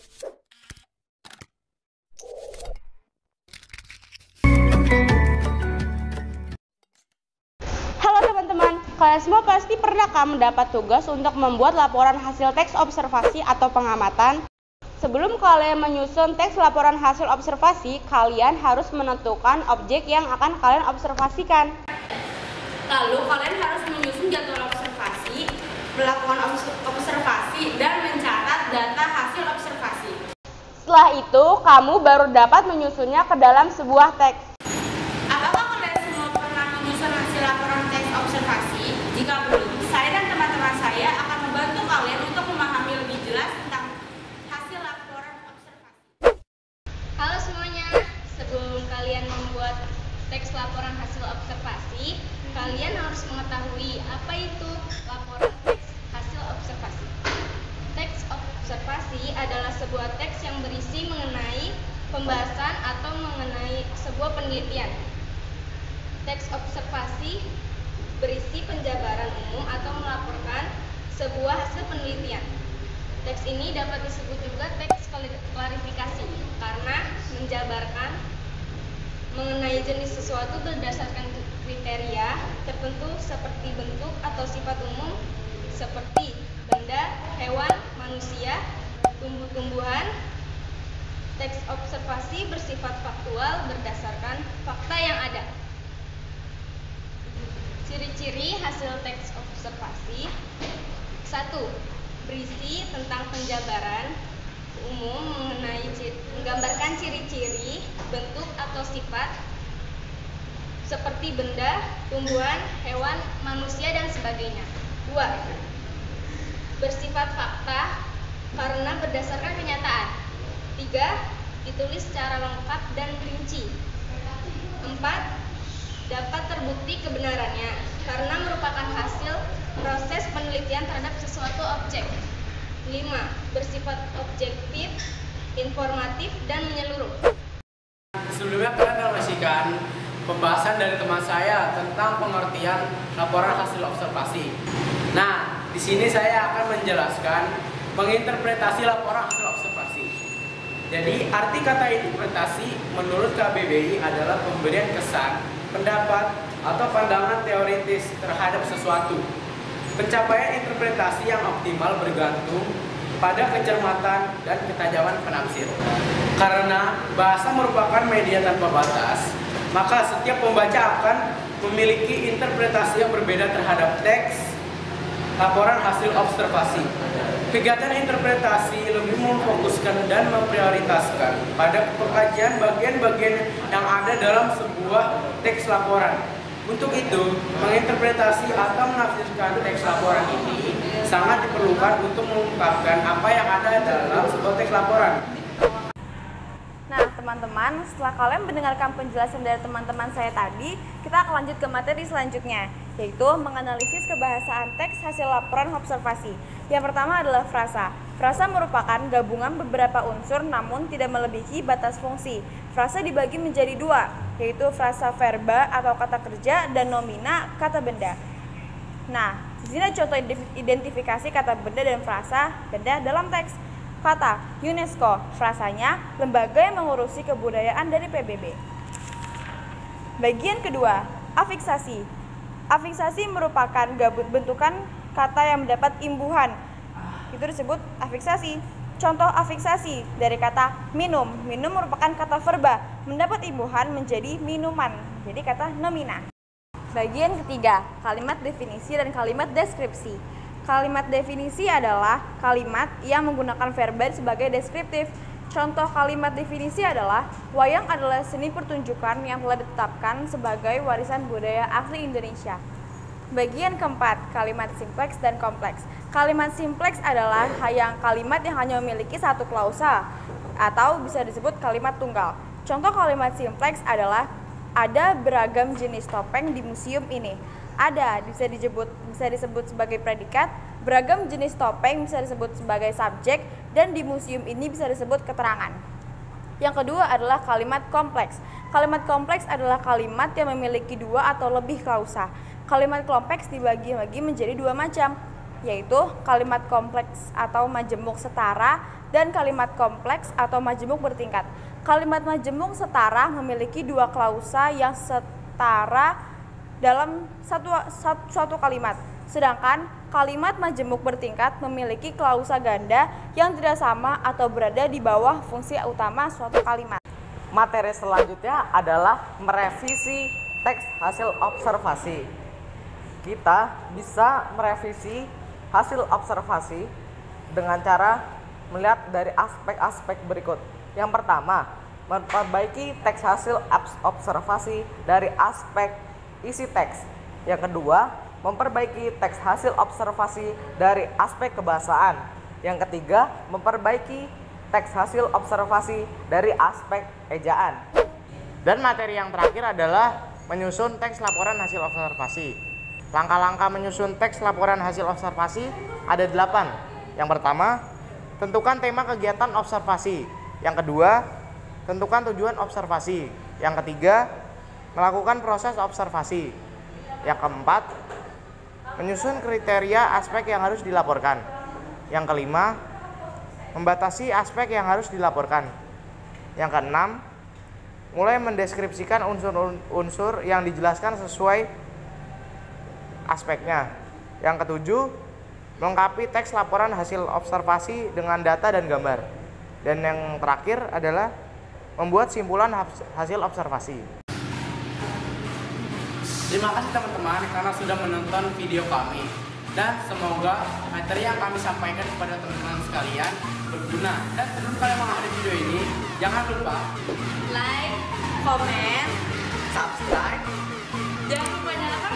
Halo teman-teman, kalian semua pasti pernah kan mendapat tugas untuk membuat laporan hasil teks observasi atau pengamatan. Sebelum kalian menyusun teks laporan hasil observasi, kalian harus menentukan objek yang akan kalian observasikan. Lalu kalian harus menyusun jadwal observasi, melakukan observasi, dan mencatat data hasil observasi. Setelah itu, kamu baru dapat menyusunnya ke dalam sebuah teks. Apakah kalian semua pernah menyusun hasil laporan teks observasi? Jika belum, saya dan teman-teman saya akan membantu kalian untuk memahami lebih jelas tentang hasil laporan observasi. Halo semuanya, sebelum kalian membuat teks laporan hasil observasi, kalian harus mengetahui apa itu laporan teks hasil observasi. Teks observasi adalah sebuah teks yang berisi mengenai pembahasan atau mengenai sebuah penelitian. Teks observasi berisi penjabaran umum atau melaporkan sebuah hasil penelitian. Teks ini dapat disebut juga teks klarifikasi karena menjabarkan mengenai jenis sesuatu berdasarkan kriteria tertentu seperti bentuk atau sifat umum seperti benda, hewan, manusia, tumbuh-tumbuhan. Teks observasi bersifat faktual berdasarkan fakta yang ada. Ciri-ciri hasil teks observasi: 1. Berisi tentang penjabaran umum mengenai menggambarkan ciri-ciri, bentuk atau sifat seperti benda, tumbuhan, hewan, manusia, dan sebagainya. 2. Bersifat fakta karena berdasarkan kenyataan. 3. Ditulis secara lengkap dan rinci. 4. Dapat terbukti kebenarannya karena merupakan hasil proses penelitian terhadap sesuatu objek. 5. Bersifat objektif, informatif, dan menyeluruh. Sebelumnya kalian telah menyaksikan pembahasan dari teman saya tentang pengertian laporan hasil observasi. Nah, di sini saya akan menjelaskan menginterpretasi laporan hasil observasi. Jadi, arti kata interpretasi menurut KBBI adalah pemberian kesan, pendapat, atau pandangan teoritis terhadap sesuatu. Pencapaian interpretasi yang optimal bergantung pada kecermatan dan ketajaman penafsir. Karena bahasa merupakan media tanpa batas, maka setiap pembaca akan memiliki interpretasi yang berbeda terhadap teks laporan hasil observasi. Kegiatan interpretasi lebih memfokuskan dan memprioritaskan pada pengkajian bagian-bagian yang ada dalam sebuah teks laporan. Untuk itu, menginterpretasi atau menafsirkan teks laporan ini sangat diperlukan untuk mengungkapkan apa yang ada dalam sebuah teks laporan. Nah, teman-teman, setelah kalian mendengarkan penjelasan dari teman-teman saya tadi, kita akan lanjut ke materi selanjutnya, yaitu menganalisis kebahasaan teks hasil laporan observasi. Yang pertama adalah frasa. Frasa merupakan gabungan beberapa unsur namun tidak melebihi batas fungsi. Frasa dibagi menjadi dua, yaitu frasa verba atau kata kerja dan nomina kata benda. Nah, di sini contoh identifikasi kata benda dan frasa benda dalam teks. Kata UNESCO, frasanya lembaga yang mengurusi kebudayaan dari PBB. Bagian kedua, afiksasi. Afiksasi merupakan bentukan kata yang mendapat imbuhan. Itu disebut afiksasi. Contoh afiksasi dari kata minum. Minum merupakan kata verba, mendapat imbuhan menjadi minuman. Jadi kata nomina. Bagian ketiga, kalimat definisi dan kalimat deskripsi. Kalimat definisi adalah kalimat yang menggunakan verba sebagai deskriptif. Contoh kalimat definisi adalah wayang adalah seni pertunjukan yang telah ditetapkan sebagai warisan budaya asli Indonesia. Bagian keempat, kalimat simpleks dan kompleks. Kalimat simpleks adalah kalimat yang hanya memiliki satu klausa atau bisa disebut kalimat tunggal. Contoh kalimat simpleks adalah ada beragam jenis topeng di museum ini. Ada bisa disebut sebagai predikat, beragam jenis topeng bisa disebut sebagai subjek, dan di museum ini bisa disebut keterangan. Yang kedua adalah kalimat kompleks. Kalimat kompleks adalah kalimat yang memiliki dua atau lebih klausa. Kalimat kompleks dibagi menjadi dua macam. yaitu kalimat kompleks atau majemuk setara dan kalimat kompleks atau majemuk bertingkat. Kalimat majemuk setara memiliki dua klausa yang setara dalam suatu kalimat. Sedangkan kalimat majemuk bertingkat memiliki klausa ganda yang tidak sama atau berada di bawah fungsi utama suatu kalimat. Materi selanjutnya adalah merevisi teks hasil observasi. Kita bisa merevisi hasil observasi dengan cara melihat dari aspek-aspek berikut. Yang pertama, memperbaiki teks hasil observasi dari aspek isi teks. Yang kedua, memperbaiki teks hasil observasi dari aspek kebahasaan. Yang ketiga, memperbaiki teks hasil observasi dari aspek ejaan. Dan materi yang terakhir adalah menyusun teks laporan hasil observasi. Langkah-langkah menyusun teks laporan hasil observasi ada 8. Yang pertama, tentukan tema kegiatan observasi. Yang kedua, tentukan tujuan observasi. Yang ketiga, melakukan proses observasi. Yang keempat, menyusun kriteria aspek yang harus dilaporkan. Yang kelima, membatasi aspek yang harus dilaporkan. Yang keenam, mulai mendeskripsikan unsur-unsur yang dijelaskan sesuai aspeknya. Yang ketujuh, melengkapi teks laporan hasil observasi dengan data dan gambar. Dan yang terakhir adalah membuat simpulan hasil observasi. Terima kasih teman-teman karena sudah menonton video kami. Dan semoga materi yang kami sampaikan kepada teman-teman sekalian berguna. Dan sebelum kalian mengakhiri video ini, jangan lupa like, comment, Subscribe jangan lupa nyalakan